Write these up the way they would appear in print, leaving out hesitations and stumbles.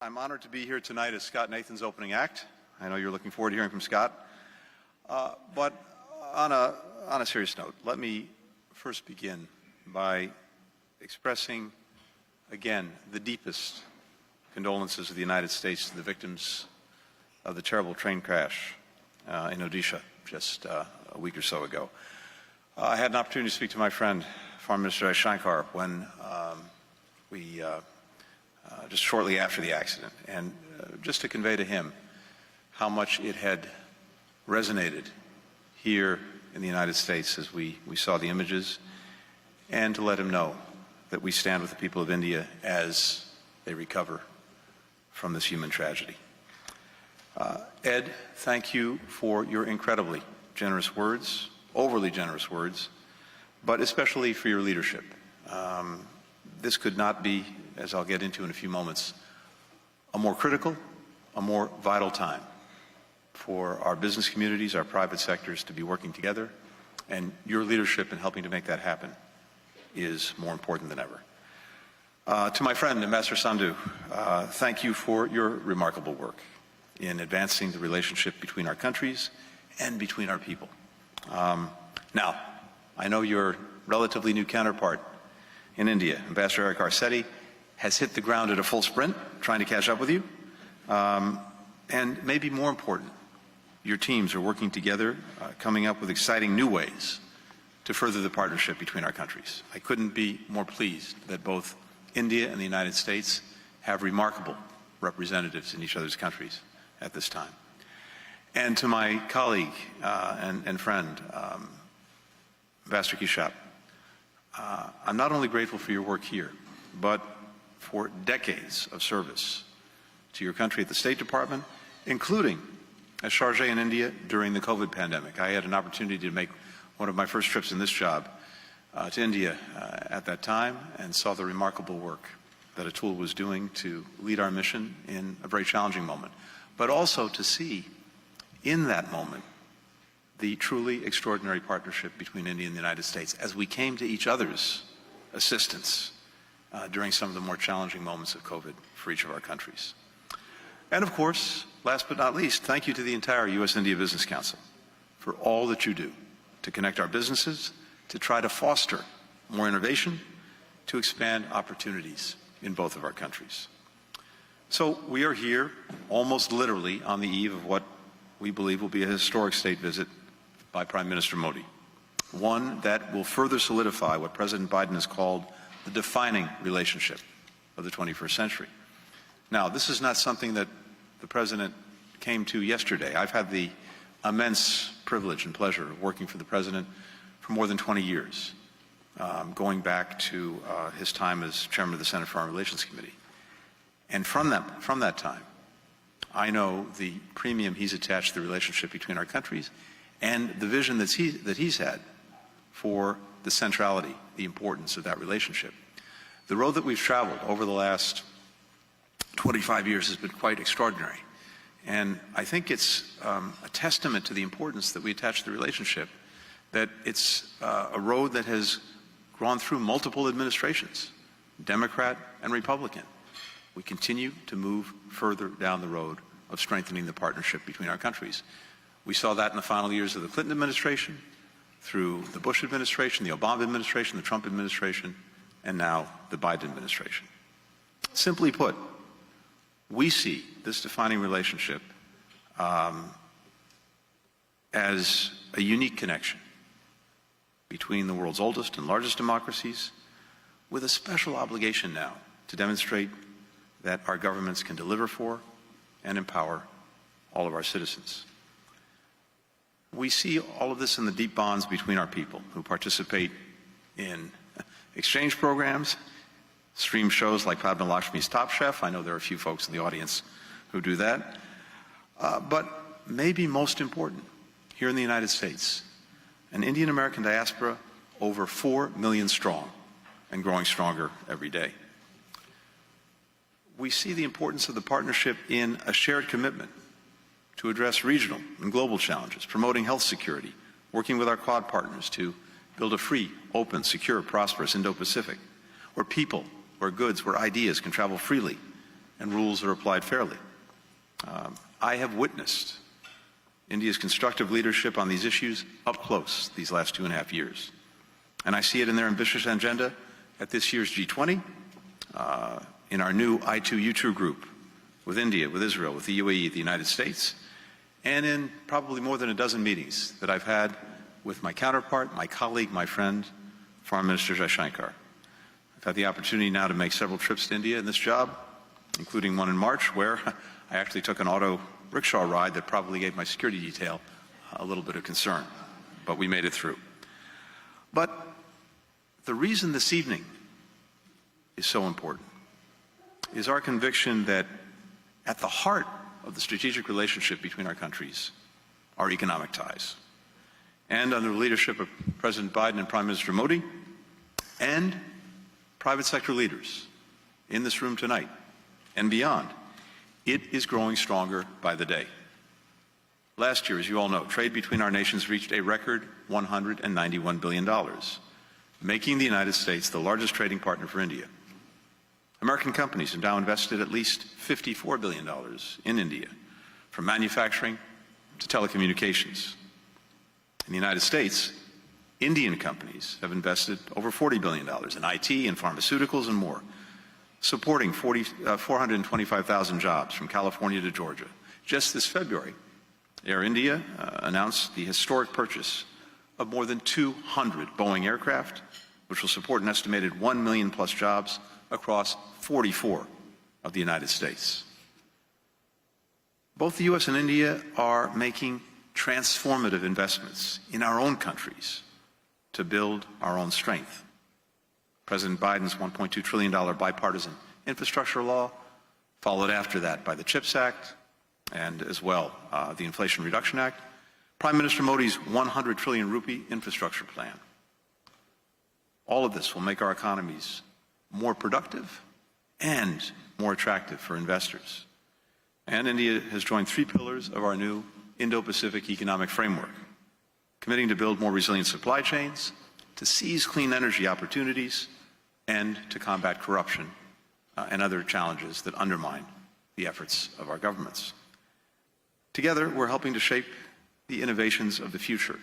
I'm honored to be here tonight as Scott Nathan's opening act. I know you're looking forward to hearing from Scott. But on a serious note, let me first begin by expressing again the deepest condolences of the United States to the victims of the terrible train crash in Odisha just a week or so ago. I had an opportunity to speak to my friend, Foreign Minister Shankar, when just shortly after the accident, and just to convey to him how much it had resonated here in the United States as we saw the images, and to let him know that we stand with the people of India as they recover from this human tragedy. Ed, thank you for your incredibly generous words, overly generous words, but especially for your leadership. This could not be, as I'll get into in a few moments, a more critical, a more vital time for our business communities, our private sectors to be working together, and your leadership in helping to make that happen is more important than ever. To my friend, Ambassador Sandhu, thank you for your remarkable work in advancing the relationship between our countries and between our people. Now, I know your relatively new counterpart in India, Ambassador Eric Garcetti, has hit the ground at a full sprint, trying to catch up with you. And maybe more important, your teams are working together, coming up with exciting new ways to further the partnership between our countries. I couldn't be more pleased that both India and the United States have remarkable representatives in each other's countries at this time. And to my colleague and friend, Ambassador Kishap, I'm not only grateful for your work here, but for decades of service to your country at the State Department, including as charge in India during the COVID pandemic. I had an opportunity to make one of my first trips in this job to India at that time, and saw the remarkable work that Atul was doing to lead our mission in a very challenging moment, but also to see in that moment the truly extraordinary partnership between India and the United States as we came to each other's assistance during some of the more challenging moments of COVID for each of our countries. And of course, last but not least, thank you to the entire U.S.-India Business Council for all that you do to connect our businesses, to try to foster more innovation, to expand opportunities in both of our countries. So we are here almost literally on the eve of what we believe will be a historic state visit by Prime Minister Modi, one that will further solidify what President Biden has called the defining relationship of the 21st century. Now, this is not something that the President came to yesterday. I've had the immense privilege and pleasure of working for the President for more than 20 years, going back to his time as Chairman of the Senate Foreign Relations Committee. And from that time, I know the premium he's attached to the relationship between our countries and the vision that he's had for the centrality, the importance of that relationship. The road that we've traveled over the last 25 years has been quite extraordinary. And I think it's a testament to the importance that we attach to the relationship, that it's a road that has gone through multiple administrations, Democrat and Republican. We continue to move further down the road of strengthening the partnership between our countries. We saw that in the final years of the Clinton administration, through the Bush administration, the Obama administration, the Trump administration, and now the Biden administration. Simply put, we see this defining relationship as a unique connection between the world's oldest and largest democracies, with a special obligation now to demonstrate that our governments can deliver for and empower all of our citizens. We see all of this in the deep bonds between our people who participate in exchange programs, stream shows like Padma Lakshmi's Top Chef. I know there are a few folks in the audience who do that. But maybe most important, here in the United States, an Indian-American diaspora over 4 million strong and growing stronger every day. We see the importance of the partnership in a shared commitment to address regional and global challenges, promoting health security, working with our Quad partners to build a free, open, secure, prosperous Indo-Pacific, where people, where goods, where ideas can travel freely and rules are applied fairly. I have witnessed India's constructive leadership on these issues up close these last 2.5 years. And I see it in their ambitious agenda at this year's G20, in our new I2U2 group with India, with Israel, with the UAE, the United States, and in probably more than a dozen meetings that I've had with my counterpart, my colleague, my friend, Foreign Minister Jaishankar. I've had the opportunity now to make several trips to India in this job, including one in March where I actually took an auto rickshaw ride that probably gave my security detail a little bit of concern, but we made it through. But the reason this evening is so important is our conviction that at the heart of the strategic relationship between our countries are economic ties. And under the leadership of President Biden and Prime Minister Modi and private sector leaders in this room tonight and beyond, it is growing stronger by the day. Last year, as you all know, trade between our nations reached a record $191 billion, making the United States the largest trading partner for India. American companies have now invested at least $54 billion in India, from manufacturing to telecommunications. In the United States, Indian companies have invested over $40 billion in IT and pharmaceuticals and more, supporting 425,000 jobs from California to Georgia. Just this February, Air India announced the historic purchase of more than 200 Boeing aircraft, which will support an estimated 1 million plus jobs across 44 of the United States. Both the U.S. and India are making transformative investments in our own countries to build our own strength. President Biden's $1.2 trillion bipartisan infrastructure law, followed after that by the CHIPS Act, and as well the Inflation Reduction Act. Prime Minister Modi's 100 trillion rupee infrastructure plan. All of this will make our economies more productive and more attractive for investors. And India has joined 3 pillars of our new Indo-Pacific economic framework, committing to build more resilient supply chains, to seize clean energy opportunities, and to combat corruption and other challenges that undermine the efforts of our governments. Together, we're helping to shape the innovations of the future,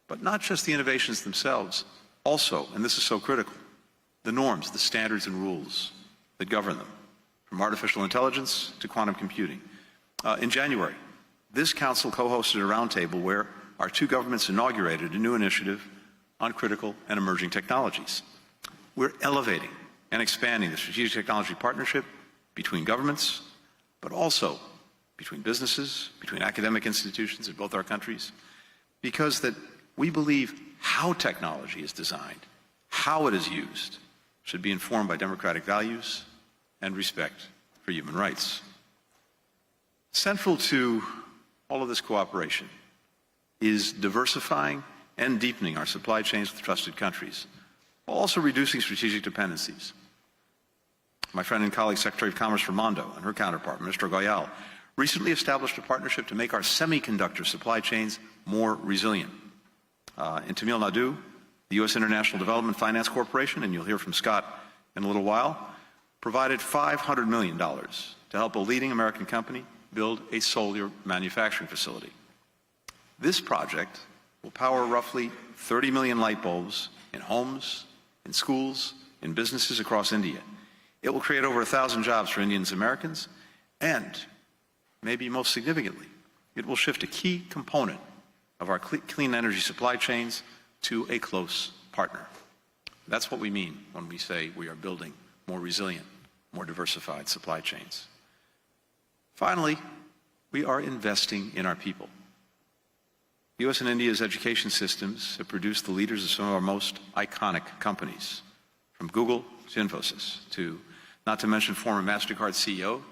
but not just the innovations themselves, also, and this is so critical, the norms, the standards and rules that govern them, from artificial intelligence to quantum computing. In January, this Council co-hosted a roundtable where our 2 governments inaugurated a new initiative on critical and emerging technologies. We're elevating and expanding the strategic technology partnership between governments, but also between businesses, between academic institutions in both our countries, because that we believe how technology is designed, how it is used, should be informed by democratic values and respect for human rights. Central to all of this cooperation is diversifying and deepening our supply chains with trusted countries, while also reducing strategic dependencies. My friend and colleague, Secretary of Commerce Raimondo, and her counterpart, Minister Goyal, recently established a partnership to make our semiconductor supply chains more resilient. In Tamil Nadu, the U.S. International Development Finance Corporation, and you'll hear from Scott in a little while, provided $500 million to help a leading American company build a solar manufacturing facility. This project will power roughly 30 million light bulbs in homes, in schools, in businesses across India. It will create over 1,000 jobs for Indians and Americans, and, maybe most significantly, it will shift a key component of our clean energy supply chains to a close partner. That's what we mean when we say we are building more resilient, more diversified supply chains. Finally, we are investing in our people. The U.S. and India's education systems have produced the leaders of some of our most iconic companies, from Google to Infosys, not to mention former MasterCard CEO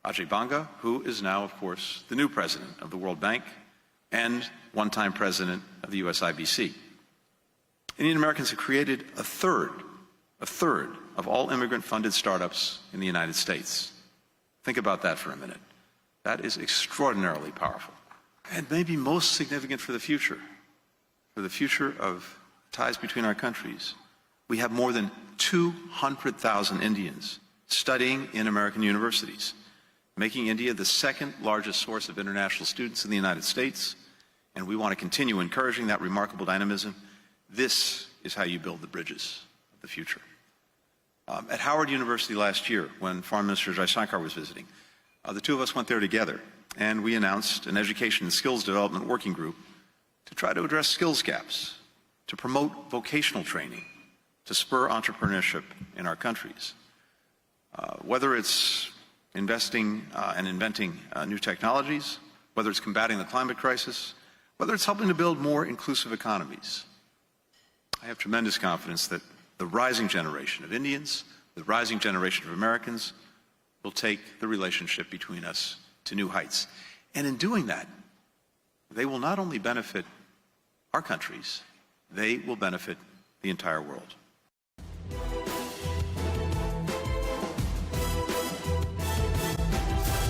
Ajay Banga, who is now, of course, the new president of the World Bank and one-time president of the U.S. IBC. Indian Americans have created a third of all immigrant-funded startups in the United States. Think about that for a minute. That is extraordinarily powerful. And maybe most significant for the future of ties between our countries. We have more than 200,000 Indians studying in American universities, making India the second largest source of international students in the United States, and we want to continue encouraging that remarkable dynamism. This is how you build the bridges of the future. At Howard University last year, when Foreign Minister Jaishankar was visiting, the two of us went there together, and we announced an education and skills development working group to try to address skills gaps, to promote vocational training, to spur entrepreneurship in our countries. Whether it's investing and inventing new technologies, whether it's combating the climate crisis, whether it's helping to build more inclusive economies, I have tremendous confidence that the rising generation of Indians, the rising generation of Americans, will take the relationship between us to new heights. And in doing that, they will not only benefit our countries, they will benefit the entire world.